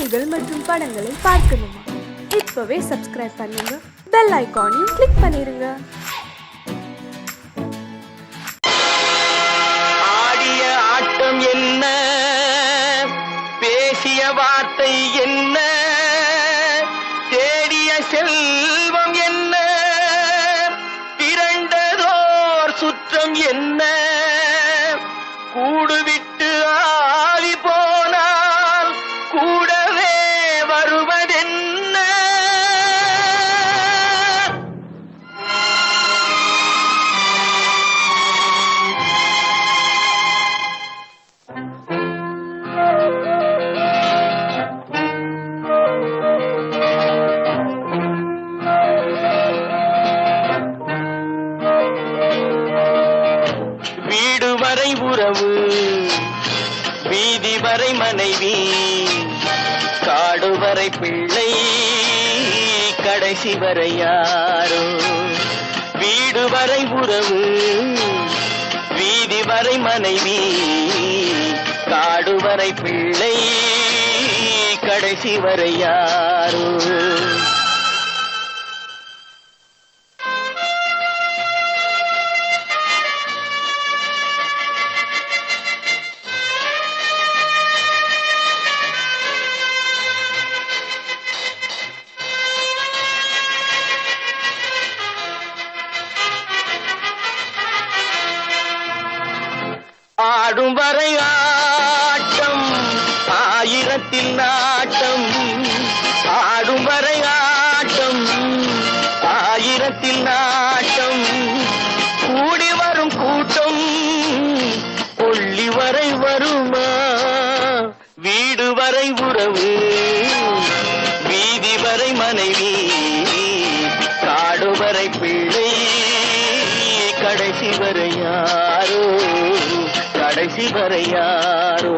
செய்திகள் மற்றும் படங்களை பார்க்கணுமா? இப்பவே சப்ஸ்கிரைப் பண்ணுங்க, பெல் ஐகானையும் கிளிக் பண்ணிருங்க. ஆடிய ஆட்டம் என்ன, பேசிய வார்த்தை என்ன, தேடிய செல்வம் என்ன, திரண்டதோர் சுற்றம் என்ன, கூடுவிட்டு ஆவி போனால் கூடவே வருவதென்ன. வீடு வரை உறவு, வீதி வரை மனைவி, காடு வரை பிள்ளை, கடைசி வரை யாரோ. வீடு வரை உறவு, வீதி வரை மனைவி, காடு வரை பிள்ளை, கடைசி வரை யாரோ. ஆடும் வரை ஆட்டம், ஆயிரத்தில் நாட்டம். ஆடும் வரை ஆட்டம், ஆயிரத்தில் நாட்டம். கூடி வரும் கூட்டம் கொள்ளி வரை வருமா? வீடு வரை உறவு, வீதி வரை மனைவி, காடு வரை பிள்ளை, கடைசி வரை யாரோ, கடைசி வரை யாரோ.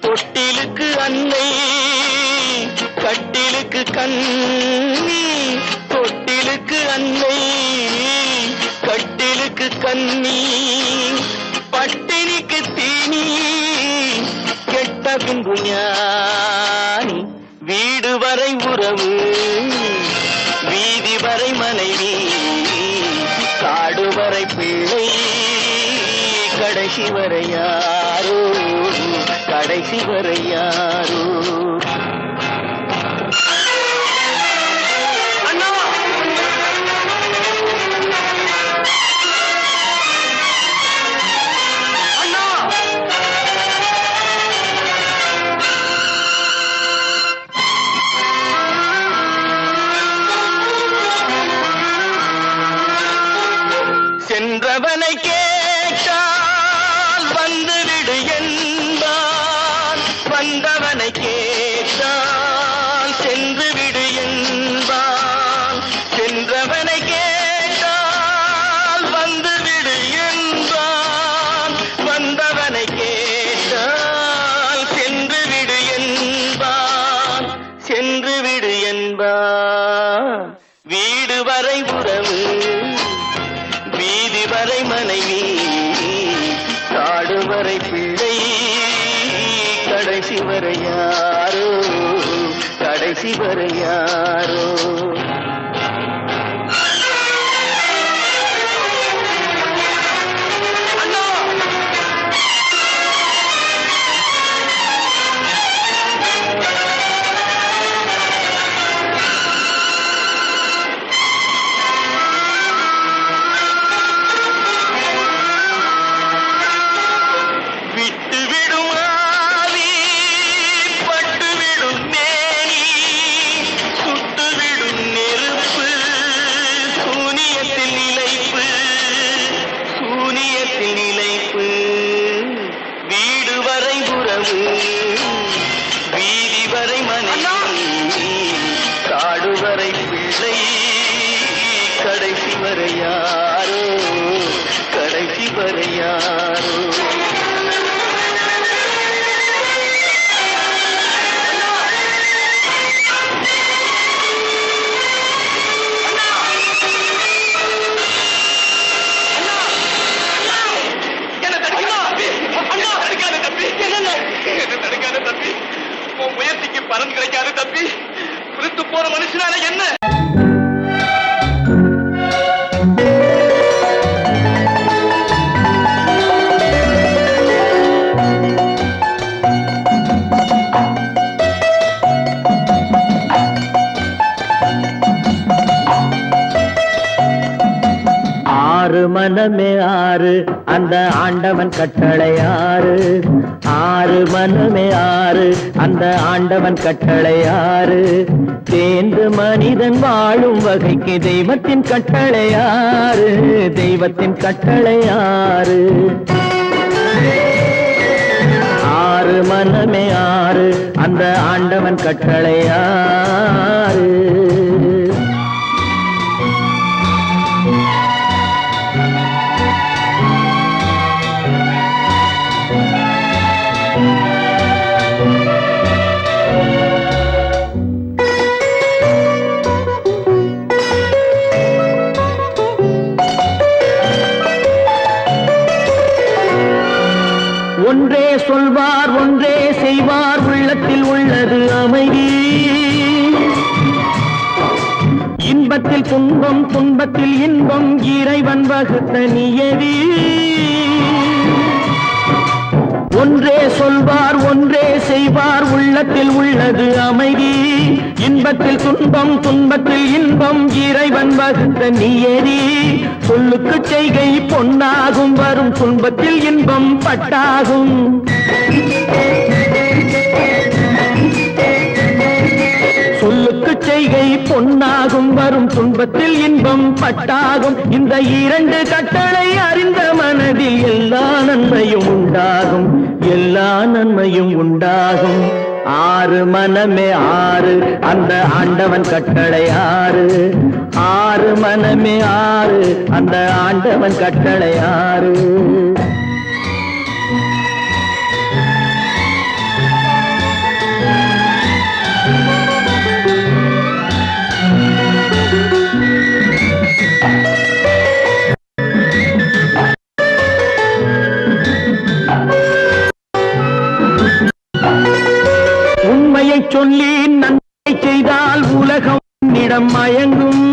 தொட்டிலுக்கு அன்னை, கட்டிலுக்கு கண்ணி. தொட்டிலுக்கு அன்னை, கட்டிலுக்கு கண்ணி, பட்டினிக்கு தீனி, கெட்ட பின்பு ஞானி. வீடு வரை உறவு, வீதி வரை மனைவி, காடு வரை பிள்ளை, கடைசி வரை யாரோ, கடைசி வரை யாரோ. அண்ணா, அண்ணா, சென்றவனை கேட்டால் வந்துவிடு என்பான், வந்தவனை கேட்டால் சென்று விடு என்பான். சென்றவனை கேட்டால் வந்துவிடு என்பான், வந்தவனை கேட்டால் சென்று விடு என்பான், சென்று விடு என்பான். வீடு வரை உறவு, வீதி வரை மனைவி, காடு வரை பிள்ளை, கடைசி வரை யாரோ, கடைசி வரை யாரோ. விட்டுவிடும் ஆவி, பட்டுவிடும் மேனி, சுட்டுவிடும் நெருப்பு. பலன் கிடைக்காது தம்பி. புரித்து போற மனுஷனால என்ன? ஆறு மனமே ஆறு அந்த ஆண்டவன் கட்டளை ஆறு. ஆறு மனமே ஆறு அந்த ஆண்டவன் கட்டளை ஆறு. தேர்ந்து மனிதன் வாழும் வகைக்கு தெய்வத்தின் கட்டளை ஆறு. தெய்வத்தின் கட்டளை ஆறு. ஆறு மனமே ஆறு அந்த ஆண்டவன் கட்டளை ஆறு. ஒன்றே சொல்வார் ஒன்றே செய்வார் உள்ளத்தில் உள்ளது அமைதி. இன்பத்தில் துன்பம் துன்பத்தில் இன்பம் இறைவன் வகுத்த நியதி. ஒன்றே சொல்வார் ஒன்றே செய்வார் உள்ளத்தில் உள்ளது அமைதி. இன்பத்தில் துன்பம் துன்பத்தில் இன்பம் இறைவன் வகுத்த நியதி. சொல்லுக்கு செய்கை பொன்னாகும் வரும் துன்பத்தில் இன்பம் பட்டாகும். சொல்லுக்கு செய்கை பொன்னாகும் வரும் துன்பத்தில் இன்பம் பட்டாகும். இந்த இரண்டு கட்டளை அறிந்த மனதில் எல்லா நன்மையும் உண்டாகும். எல்லா நன்மையும் உண்டாகும். ஆறு மனமே ஆறு அந்த ஆண்டவன் கட்டளை ஆறு. ஆறு மனமே ஆறு அந்த ஆண்டவன் கட்டளை ஆறு. உண்மையை சொல்லி நன்மை செய்தால் உலகம் உன்னிடம் மயங்கும்.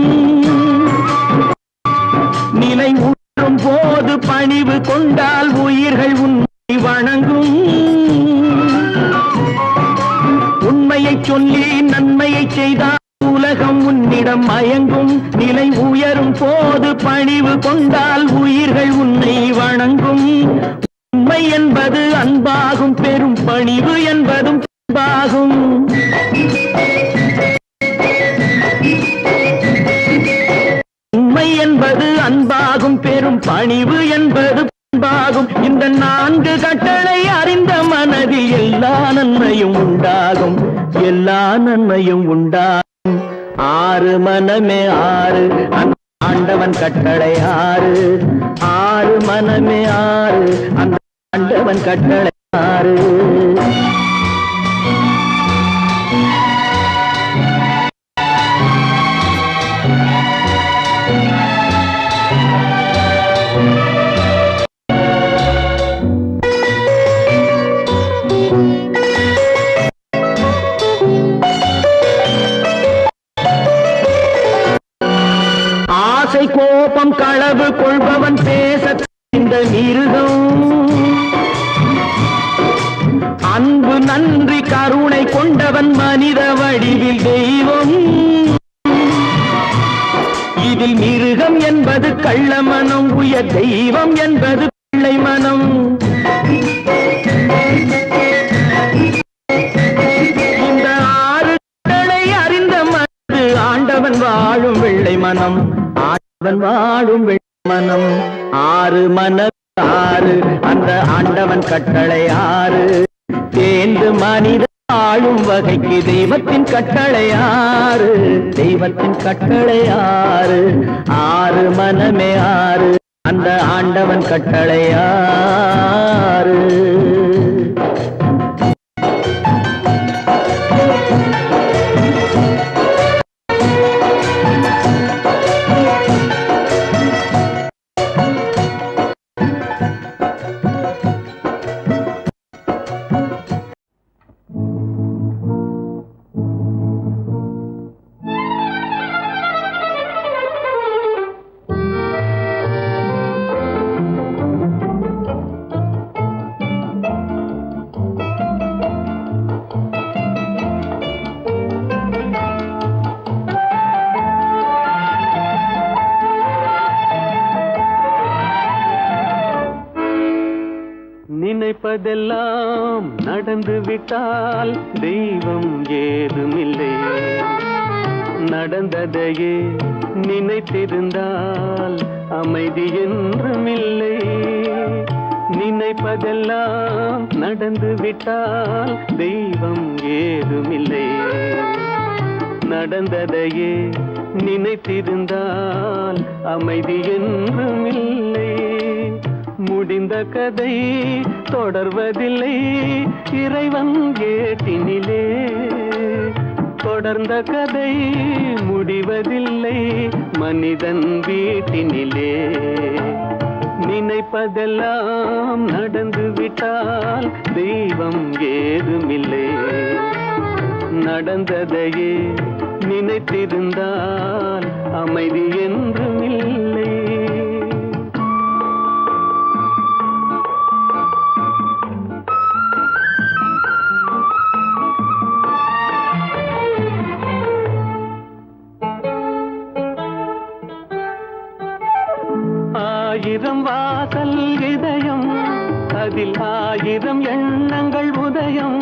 நிலை உணரும் போது பணிவு கொண்டால் உயிர்கள் உன்னை வணங்கும். உண்மையை சொல்லி நன்மையை செய்தால் உலகம் உன்னிடம் மயங்கும். நிலை உயரும் போது பணிவு கொண்டால் உயிர்கள் உன்னை வணங்கும். உண்மை என்பது அன்பாகும் பெரும் பணிவு என்பதும் அன்பாகும். உண்மை என்பது அன்பாகும் பெரும் பணிவு என்பது அன்பாகும். இந்த நான்கு கட்டளை அறிந்த மனதில் எல்லா நன்மையும் உண்டாகும். எல்லா நன்மையும் உண்டாகும். ஆறு மனமே ஆறு அந்த ஆண்டவன் கட்டளை ஆறு. ஆறு மனமே ஆறு அந்த ஆண்டவன் கட்டளை ஆறு. ஆசை கோபம் களவு கொள்பவன் பேச இந்த மிருகம். அன்பு நன்றி கருணை கொண்டவன் மனித வடிவில் தெய்வம். இதில் மிருகம் என்பது கள்ள மனம். உயர் தெய்வம் என்பது பிள்ளை மனம். இந்த ஆறு கடலை அறிந்த மனது ஆண்டவன் வாழும் வெள்ளை மனம். ஆண்டவன் வாழும் வெள்ளை மனம். ஆறு மனம் ஆறு அந்த ஆண்டவன் கட்டளை ஆறு. தேர்ந்து மனித ஆளும் வகைக்கு தெய்வத்தின் கட்டளை ஆறு. தெய்வத்தின் கட்டளை ஆறு. ஆறு மனமே ஆறு அந்த ஆண்டவன் கட்டளை ஆறு. நினைப்பதெல்லாம் நடந்து விட்டால் தெய்வம் ஏதுமில்லை. நடந்ததையே நினைத்திருந்தால் அமைதி என்றுமில்லை. நினைப்பதெல்லாம் நடந்து விட்டால் தெய்வம் ஏதுமில்லை. நடந்ததையே நினைத்திருந்தால் அமைதி என்றுமில்லை. முடிந்த கதை தொடர்வதில்லை இறைவன் ஏட்டினிலே. தொடர்ந்த கதை முடிவதில்லை மனிதன் வீட்டினிலே. நினைப்பதெல்லாம் நடந்து விட்டால் தெய்வம் ஏதுமில்லை. நடந்ததையே நினைத்திருந்தால் அமைதி என்றுமில்லை. ஆயிரம் வாசல் இதயம், அதில் ஆயிரம் எண்ணங்கள் உதயம்.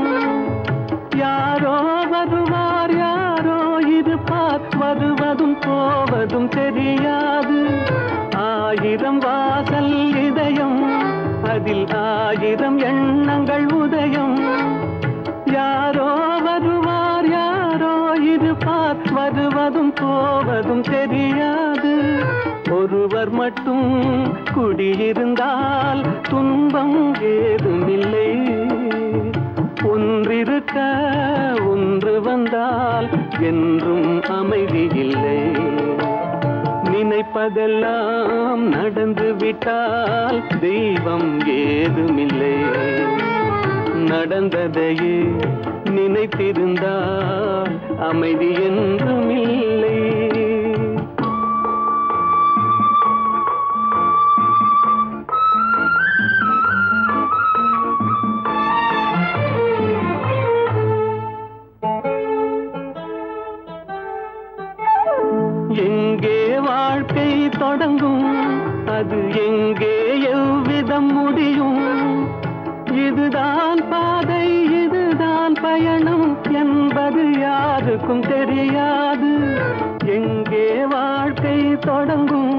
யாரோ வருவார் யாரோ இருப்பார், வருவதும் போவதும் தெரியாது. ஆயிரம் வாசல் இதயம், அதில் ஆயிரம் எண்ணங்கள் உதயம். யாரோ வருவார் யாரோ இருப்பார், வருவதும் போவதும் தெரியாது. ஒருவர் மட்டும் குடியிருந்தால் துன்பம் ஏதுமில்லை. ஒன்றிருக்க ஒன்று வந்தால் என்றும் அமைதி இல்லை. நினைப்பதெல்லாம் நடந்து விட்டால் தெய்வம் ஏதுமில்லை. நடந்ததையே நினைத்திருந்தால் அமைதி என்றுமில்லை. எங்கே வாழ்க்கை தொடங்கும், அது எங்கே எவ்விதம் முடியும்? இதுதான் பாதை இதுதான் பயணம் என்பது யாருக்கும் தெரியாது. எங்கே வாழ்க்கை தொடங்கும்,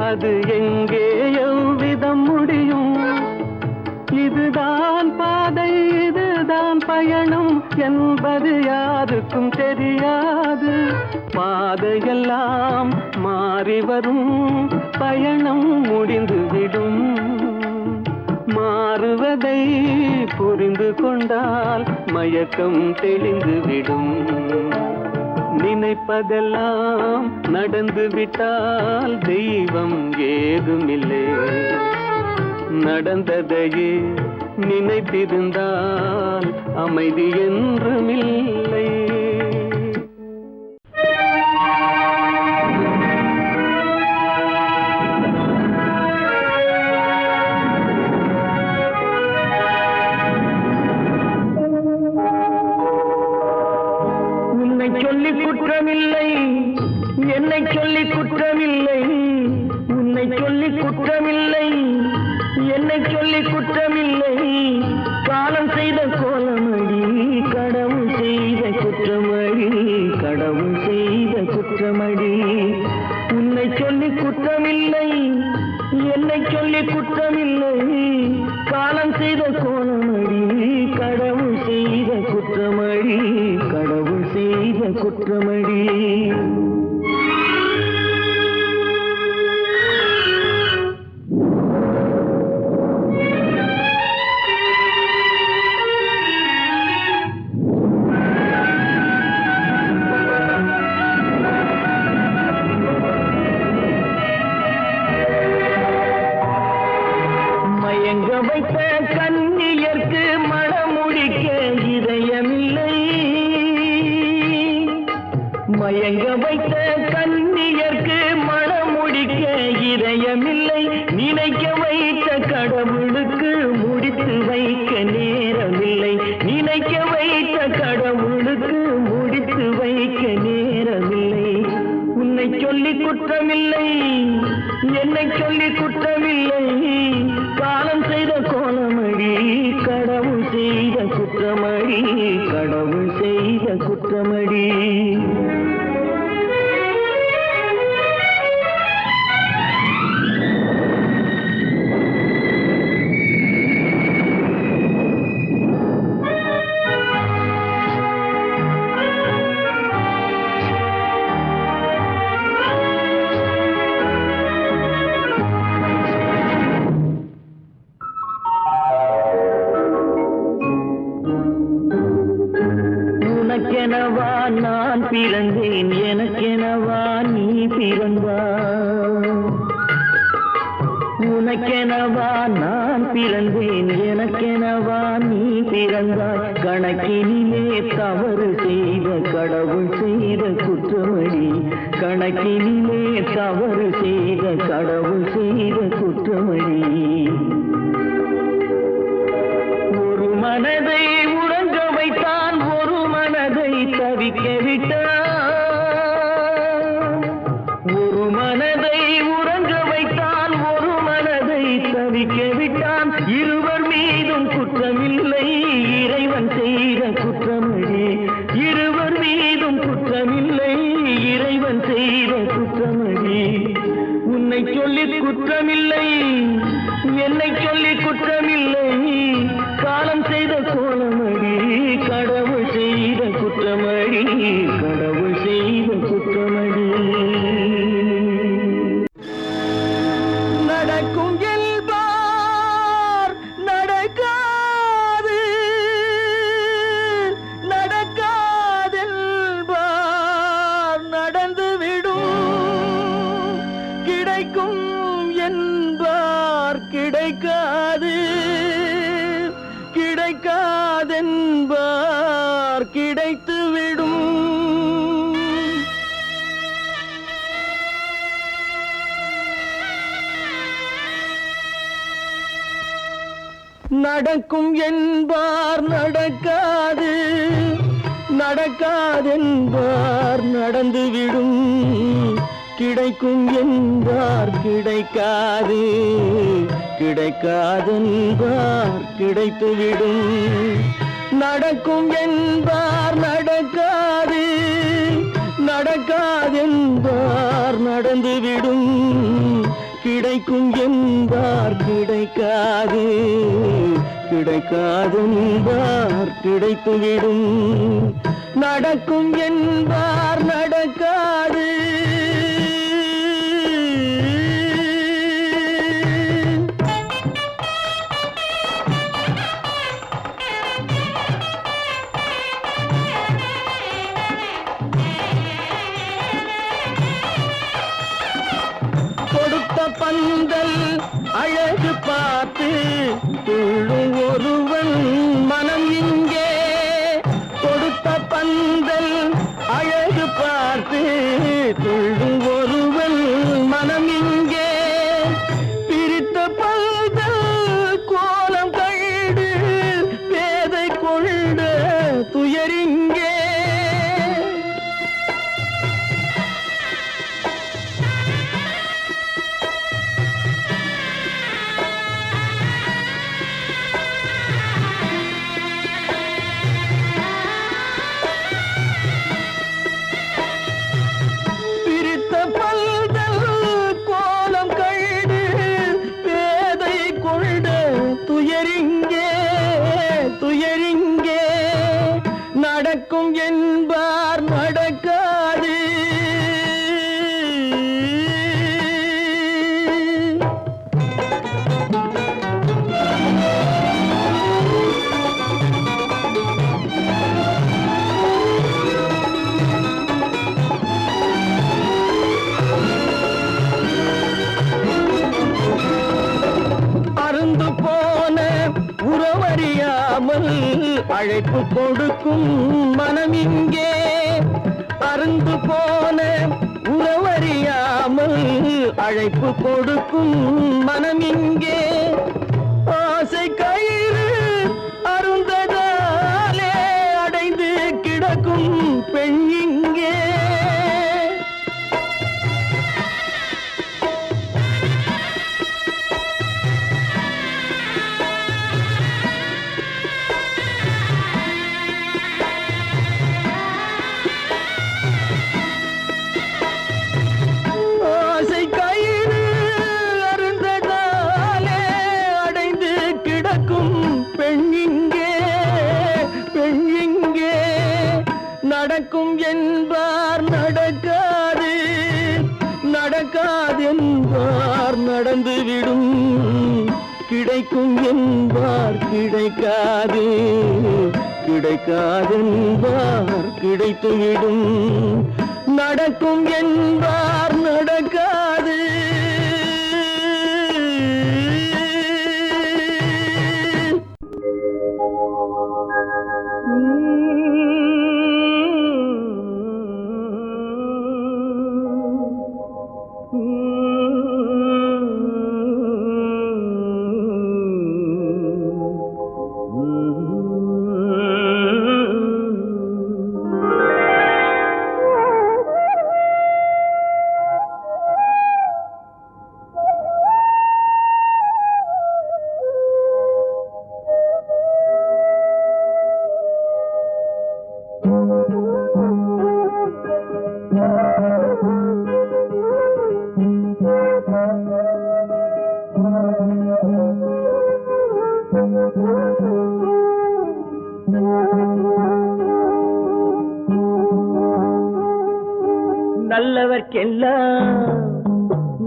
அது எங்கே எவ்விதம் முடியும்? இதுதான் பாதை இதுதான் பயணம் என்பது யாருக்கும் தெரியாது. பாதையெல்லாம் மாறி வரும், பயணம் முடிந்துவிடும். மாறுவதை புரிந்து கொண்டால் மயக்கம் தெளிந்துவிடும். நினைப்பதெல்லாம் நடந்து விட்டால் தெய்வம் ஏதுமில்லை. நடந்ததையே நினைத்திருந்தால் அமைதி என்றுமில்லை. உன்னை சொல்லி குற்றமில்லை, என்னை சொல்லி குற்றமில்லை. உன்னை சொல்லி குற்றமில்லை, என்னை சொல்லி குற்றமில்லை. காலம் செய்த கோலமடி, கடவுள் செய்த குற்றமடி, கடவுள் செய்த குற்றமடி. உன்னை சொல்லி குற்றமில்லை, என்னை சொல்லி குற்றமில்லை. காலம் செய்த கோலமடி, கடவுள் செய்த குற்றமடி, கடவுள் செய்த குற்றமடி. மயங்க வைத்த கன்னியர்க்கு மணமுடிக்க இதயமில்லை. மயங்க வைத்த கன்னியர்க்கு மணமுடிக்க இதயமில்லை. நினைக்க வைத்த கடவுளுக்கு முடித்து வைக்க நேரமில்லை. நினைக்க வைத்த கடவுளுக்கு முடித்து வைக்க நேரமில்லை. உன்னை சொல்லி குற்றமில்லை, என்னை சொல்லி குற்றமில்லை. காலம் செய்த கோலமடி கடவுள் செய்த குற்றமடி கடவுள் செய்த குற்றமடி உனக்கெனவா நான் பிறந்தேன் எனக்கெனவா நீ பிறந்தாய் உனக்கெனவா நான் பிறந்தேன் எனக்கெனவா நீ பிறந்தாய் கணக்கினிலே தவறு செய்த கடவுள் செய்த குற்றமடி கணக்கினிலே தவறு செய்த கடவுள் செய்த குற்றமடி ஒரு மனதை உறங்க வைத்தான் ஒரு மனதை தவிக்க விட்டான் ஒரு மனதை உறங்க வைத்தான் ஒரு மனதை தவிக்க விட்டான் இருவர் மீதும் குற்றமில்லை இறைவன் செய்த குற்றமடி இருவர் மீதும் குற்றமில்லை இறைவன் செய்த குற்றமடி உன்னை சொல்லி குற்றமில்லை என்னை சொல்லி குற்றமில்லை காலம் செய்த கோலமடி கடவுள் செய்த குற்றமடி கடவுள் செய்த குற்றமடி நடக்கும் என்பார் நடக்காது நடக்காதென்பார் நடந்துவிடும் கிடைக்கும் என்பார் கிடைக்காது கிடைக்காதென்பார் கிடைத்துவிடும் நடக்கும் என்பார் நடக்காது நடக்காதென்பார் நடந்துவிடும் கிடைக்கும் என்பார் கிடைக்காது கிடைக்காதென்பார் கிடைத்துவிடும் நடக்கும் என்பார் நடக்காது நடக்காதென்பார் நடந்துவிடும் கிடைக்கும் என்பார் கிடைக்காது கிடைக்காதென்பார் கிடைத்துவிடும் நடக்கும் என்பார் நடக்காது பந்தல் அழகு பார்த்து துள்ளும் ஒருவன் மனம் இங்கே கொடுத்த பந்தல் அழகு பார்த்து துள்ளும் ஒருவன் மனம் இங்கே பிரித்த பந்தல் கோலம் கண்டு பேதை கொண்ட துயரிங்கே துயரிங்கே நடக்கும் என்பார் நடக்காது அருந்து போன உறவறியாமல் அழைப்பு கொடுக்கும் மனம் இங்கே அருந்து போன உறவறியாமல் அழைப்பு கொடுக்கும் மனம் இங்கே ஆசை கயிறு அருந்ததாலே அடைந்து கிடக்கும் பெண் இங்கே நடக்கும் என்பார் நடக்காது, நடக்காதென்பார் நடந்துவிடும், கிடைக்கும் என்பார் கிடைக்காது, கிடைக்காதென்பார் கிடைத்துவிடும், நடக்கும் என்பார் நடக்காது.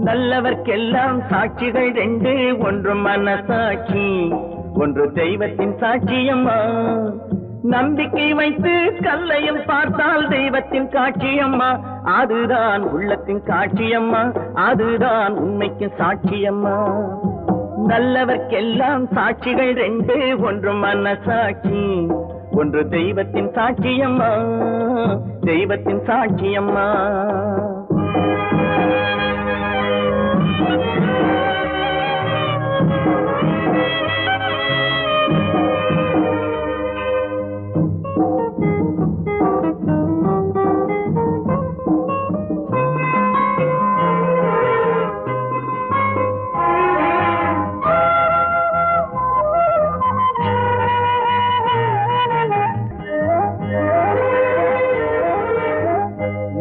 நல்லவர்க்கெல்லாம் சாட்சிகள் ரெண்டு, ஒன்று மனசாட்சி, ஒன்று தெய்வத்தின் சாட்சியம்மா. நம்பிக்கை வைத்து கல்லையும் பார்த்தால் தெய்வத்தின் காட்சியம்மா, அதுதான் உள்ளத்தின் காட்சியம்மா, அதுதான் உண்மைக்கு சாட்சியம்மா. நல்லவர்க்கெல்லாம் சாட்சிகள் ரெண்டு, ஒன்று மனசாட்சி, ஒன்று தெய்வத்தின் சாட்சியம்மா, தெய்வத்தின் சாட்சியம்மா.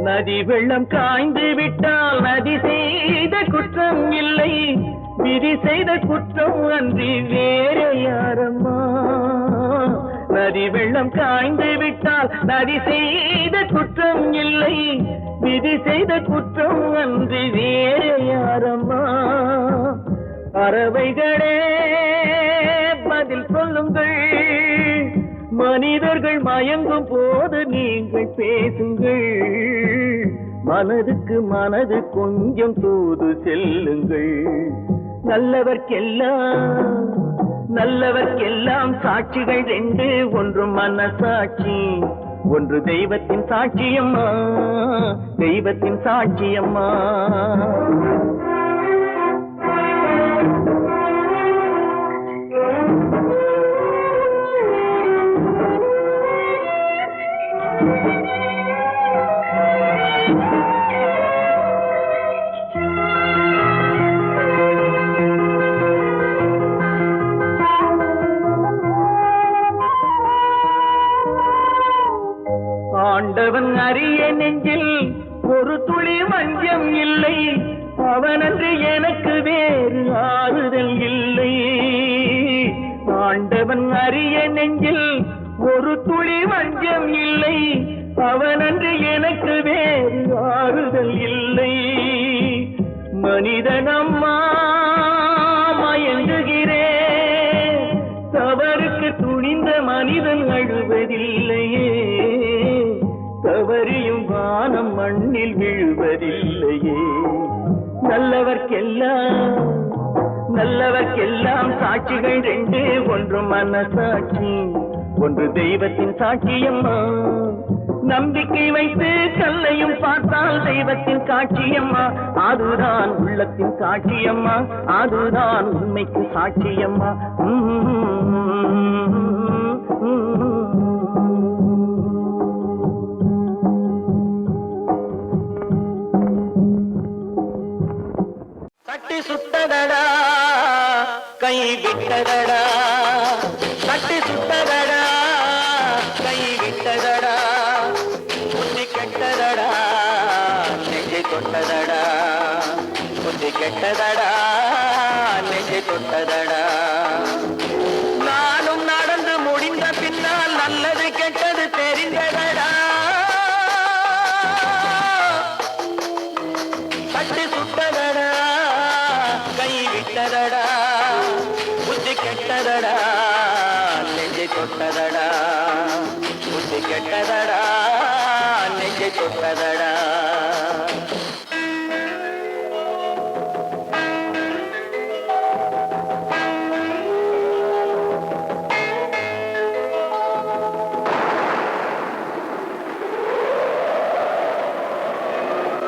நதி வெள்ளம் காய்ந்து விட்டால் நதி செய்த குற்றம் இல்லை, விதி செய்த குற்றம் அன்றி வேறு யாரம்மா. நதி வெள்ளம் காய்ந்து விட்டால் நதி செய்த குற்றம் இல்லை, விதி செய்த குற்றம் அன்றி வேறு யாரம்மா. பறவைகளே பதில் சொல்லுங்கள், மனிதர்கள் மயங்கும் போது நீங்கள் பேசுங்கள், மனதுக்கு மனது கொஞ்சம் தூது செல்லுங்கள். நல்லவர்க்கெல்லாம் சாட்சிகள் ரெண்டு, ஒன்று மனசாட்சி, ஒன்று தெய்வத்தின் சாட்சியம்மா, தெய்வத்தின் சாட்சியம்மா. ஆண்டவன் அறிய நெஞ்சில் ஒரு துளி வஞ்சம் இல்லை, அவனன்று எனக்கு வேறு ஆறுதல் இல்லை. ஆண்டவன் அறிய நெஞ்சில் ஒரு துளி வஞ்சம் இல்லை, அவனன்று எனக்கு வேறு ஆறுதல் இல்லை. மனிதனம்மா மயங்குகிறேன், தவறுக்கு துணிந்த மனிதன் அழுவதில்லையே, தவறியும் வானம் மண்ணில் விழுவதில்லையே. நல்லவர்க்கெல்லாம் சாட்சிகள் ரெண்டு, ஒன்று மனசாட்சி, ஒன்று தெய்வத்தின் சாட்சியம்மா. நம்பிக்கை வைத்து கல்லையும் பார்த்தால் தெய்வத்தின் காட்சியம்மா, அதுதான் உள்ளத்தின் காட்சியம்மா, அதுதான் உண்மைக்கு சாட்சியம்மா. தட்டி சுட்டதடா கை விட்டதடா, தட்டி சுட்டதடா கை விட்டதடா, புத்தி கெட்டதடா நெஞ்சை தொட்டதடா, புத்தி கெட்டதடா நெஞ்சை தொட்டதடா. நானும் நடந்து முடிந்த பின்னால் நல்லது கெட்டது தெரிந்ததடா, கெட்டதடா நெஞ்சை தொட்டதடா.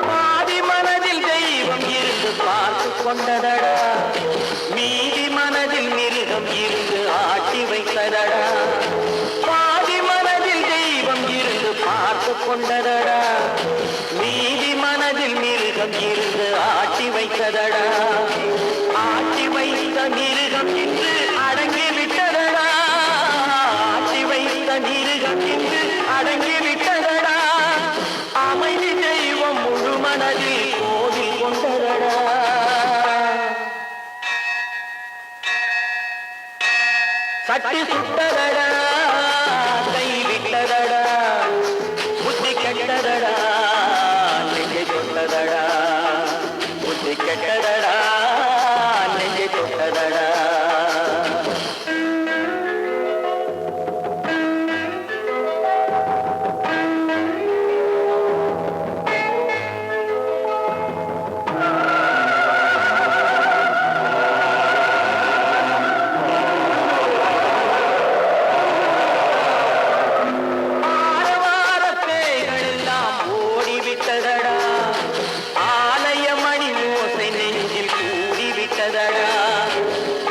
பாதி மனதில் தெய்வம் இருந்து பார்த்து கொண்டதடா, மீதி மனதில் மிருகம் இருந்து ஆட்டி வைத்ததடா. பாதி மனதில் தெய்வம் இருந்து பார்த்து கொண்டதடா, மீதி மனதில் மிருகம் இருந்து ஆட்டி வைத்ததடா. ஆட்டி வைத்த மிருகம் இன்று அடங்கி விட்டதடா, ஆட்டி வைத்த மிருகம் இன்று அடங்கி விட்டதடா. அமைதி தெய்வம் முழு மனதில் கோவில் கொண்டதடா. சட்டி சுட்டதடா, கை விட்டதடா, புத்தி கெட்டதடா நெஞ்சை தொட்டதடா, புத்தி கெட்டதடா நெஞ்சை தொட்டதடா.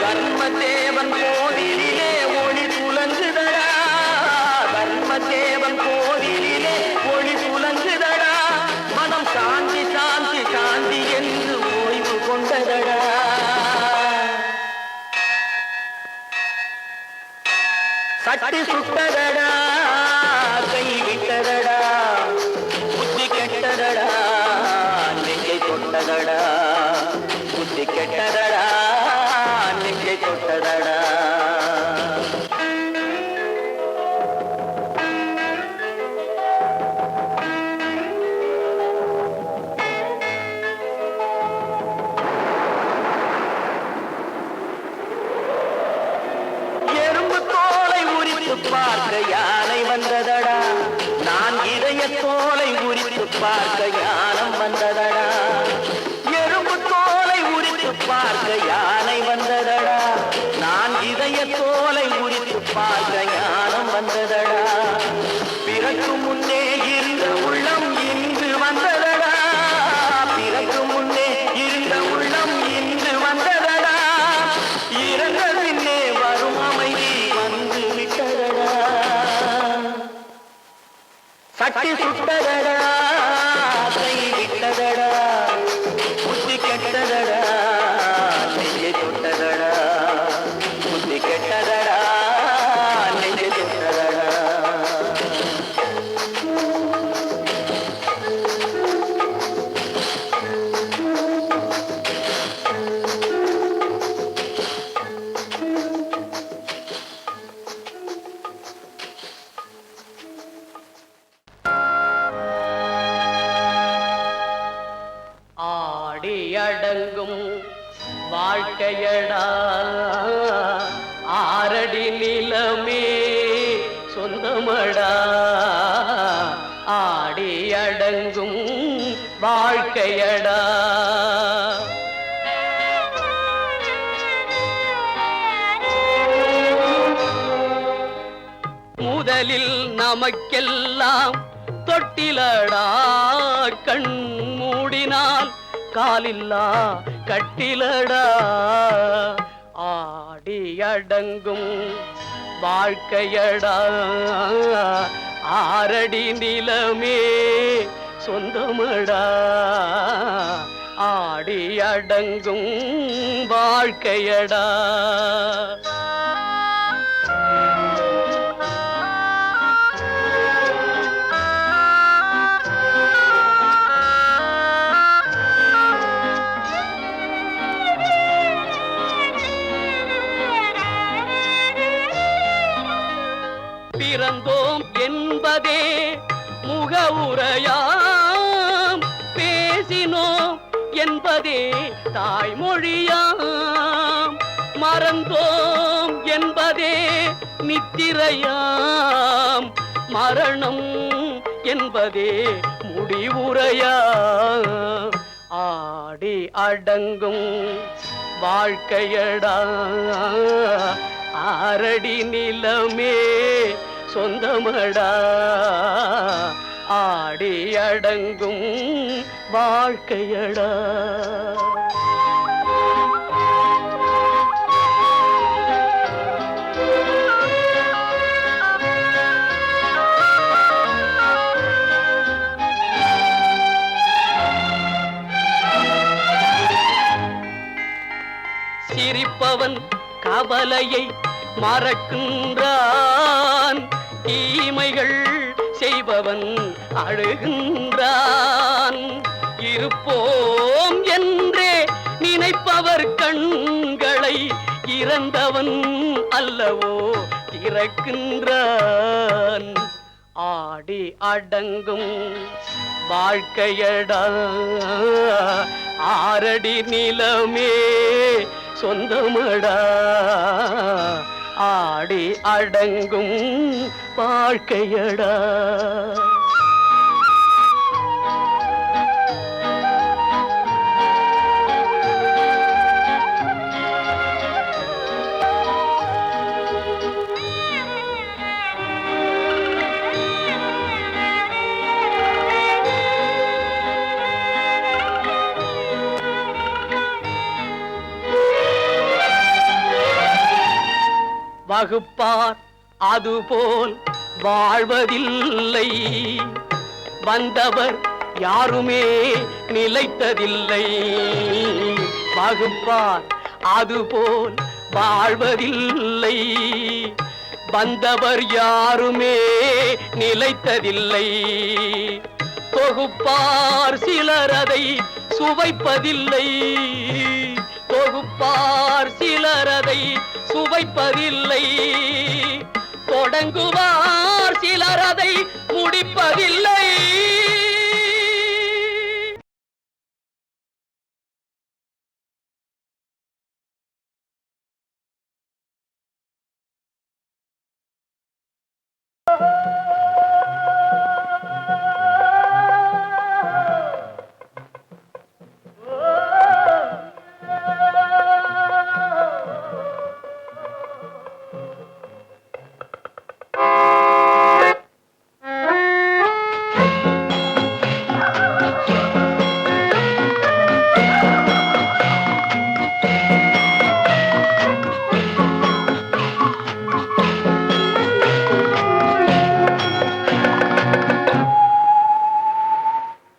தர்மதேவன் கோவிலிலே ஒளி புலங்குதடா, தர்மதேவன் கோவிலிலே ஒளி புலங்குதடா. மனம் சாந்தி சாந்தி சாந்தி என்று ஓய்வு கொண்டதடா. சட்டி சுட்டதடா, கை விட்டதடா, புத்தி கெட்டதடா நெஞ்சை தொட்டதடா, புத்தி கெட்டதடா நெஞ்சை தொட்டதடா. எறும்பு தோலை உரித்து பார்க்க யானை வந்ததடா, நான் இதய தோலை உரித்து பார்க்க யானம் வந்ததடா. எறும்பு தோலை உரித்து பார்க்க யானை வந்ததடா, நான் இதய தோலை உரித்து பார்க்க ஞானம் வந்ததடா. பிறகு முன்னே இருந்த உள்ளம் இன்று வந்ததடா, பிறகு முன்னே இருந்த உள்ளம் இன்று வந்ததடா. இறந்த பின்னே வரும் அமைதி வந்து விட்டதடா. சட்டி சுட்டதடா, கை விட்டதடா, புத்தி கெட்டதடா நெஞ்சை தொட்டதடா, புத்தி கெட்டதடா நெஞ்சை தொட்டதடா. ஆடியடங்கும் வாழ்க்கையடா, ஆரடி நிலமே சொந்தமடா. ஆடியடங்கும் வாழ்க்கையடா. முதலில் நமக்கெல்லாம் தொட்டிலடா, கண் மூடினால் காலில்லா கட்டிலடா. ஆடியடங்கும் வாழ்க்கையடா, ஆரடி நிலமே சொந்தமடா. ஆடியடங்கும் வாழ்க்கையடா. பிறந்தோம் என்பதே முகவுரையாம், பேசினோம் என்பதே தாய்மொழியாம், மறந்தோம் என்பதே நித்திரையாம், மரணம் என்பதே முடிவுரையா ஆடி அடங்கும் வாழ்க்கையடா ஆரடி நிலமே சொந்தமடா ஆடி அடங்கும் வாழ்க்கையடா சிரிப்பவன் கவலையை மறக்கின்றான் தீமைகள் செய்பவன் அழுகின்றான் இருப்போம் என்றே நினைப்பவர் கண்களை இறந்தவன் அல்லவோ திறக்கின்றான் ஆடி அடங்கும் வாழ்க்கையடா ஆரடி நிலமே சொந்தமடா ஆடி அடங்கும் வாழ்க்கையடா வகுப்பார் அதுபோல் வாழ்வதில்லை வந்தவர் யாருமே நிலைத்ததில்லை வகுப்பார் அதுபோல் வாழ்வதில்லை வந்தவர் யாருமே நிலைத்ததில்லை தொகுப்பார் சிலர் அதை சுவைப்பதில்லை தொகுப்பார் சிலர் அதை சுவைப்பதில்லை தொடங்குவார் சிலர் அதை முடிப்பதில்லை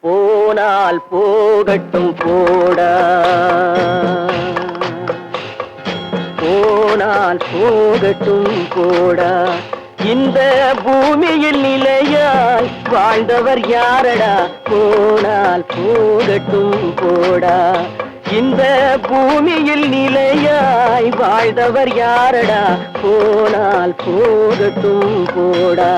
போனால் போகட்டும் போடா போனால் போகட்டும் போடா இந்த பூமியில் நிலையாய் வாழ்ந்தவர் யாரடா போனால் போகட்டும் போடா இந்த பூமியில் நிலையாய் வாழ்ந்தவர் யாரடா போனால் போகட்டும் போடா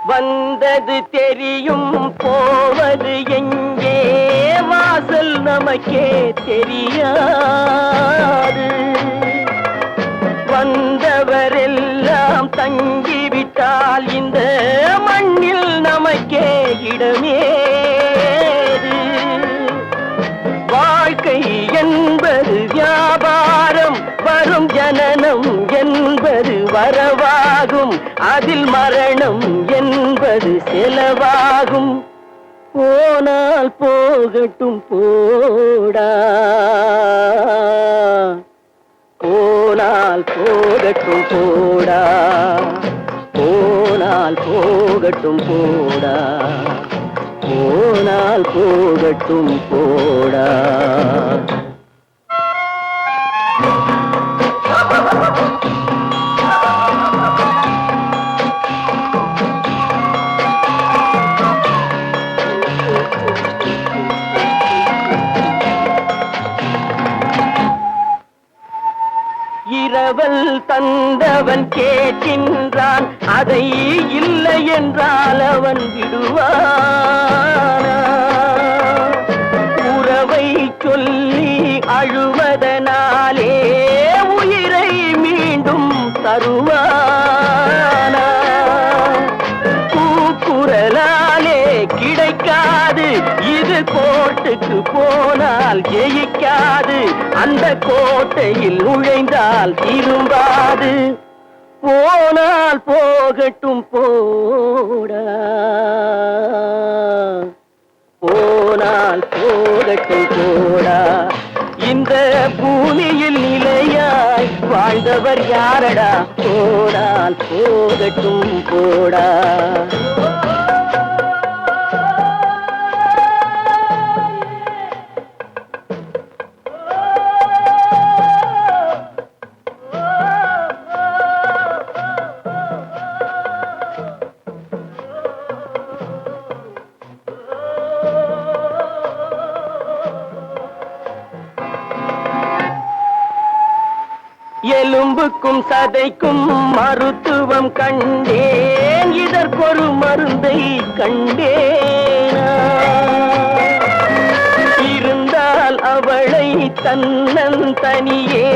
வந்தது தெரியும் போவது எங்கே வாசல் நமக்கே தெரியாது வந்தவரெல்லாம் தங்கிவிட்டால் இந்த மண்ணில் நமக்கே இடமேது வாழ்க்கை என்பது வியாபாரம் வரும் ஜனனம் என்பது வரவாகும் அதில் மரணம் என்பது செலவாகும் போனால் போகட்டும் போடா போனால் போகட்டும் போடா போனால் போகட்டும் போடா போனால் போகட்டும் போடா இரவல் தந்தவன் கேட்கின்றான், அதை இல்லை என்றால் அவன் விடுவானா? உறவை சொல்லி அழுவதனாலே உயிரை மீண்டும் தருவானா? கூக்குரலாலே கிடைக்காது, இது கோர்ட்டுக்கு போனால் ஜெயிக்காது, அந்த கோட்டையில் நுழைந்தால் திரும்பாது. போனால் போகட்டும் போடா, போனால் போகட்டும் போடா. இந்த பூமியில் நிலையாய் வாழ்ந்தவர் யாரடா? போனால் போகட்டும் போடா. எலும்புக்கும் சதைக்கும் மருத்துவம் கண்டேன், இதற்கொரு மருந்தை கண்டேனா? இருந்தால் அவளை தன்னந்தனியே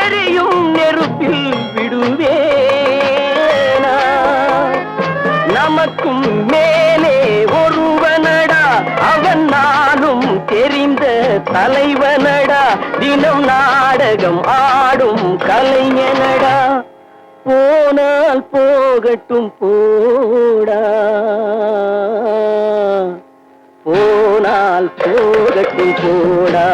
எரியும் நெருப்பில் விடுவேனா? நமக்கும் மேலே ஒருவனடா, அவன் நானும் தெரிந்த தலைவனடா, தினம் நாடகம் ஆடும் கலைஞனடா. போனால் போகட்டும் போடா, போனால் போகட்டும் போடா.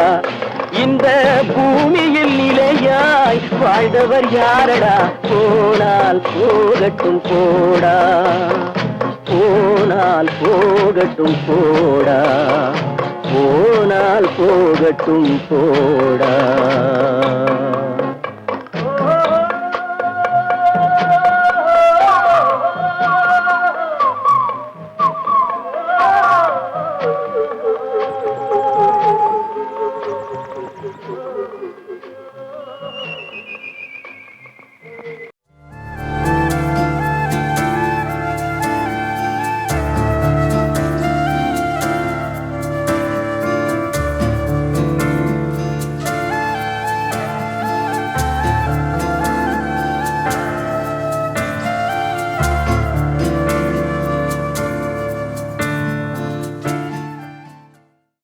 இந்த பூமியில் நிலையாய் வாழ்ந்தவர் யாரடா? போனால் போகட்டும் போடா, போனால் போகட்டும் போடா, போனால் போகட்டும் போடா.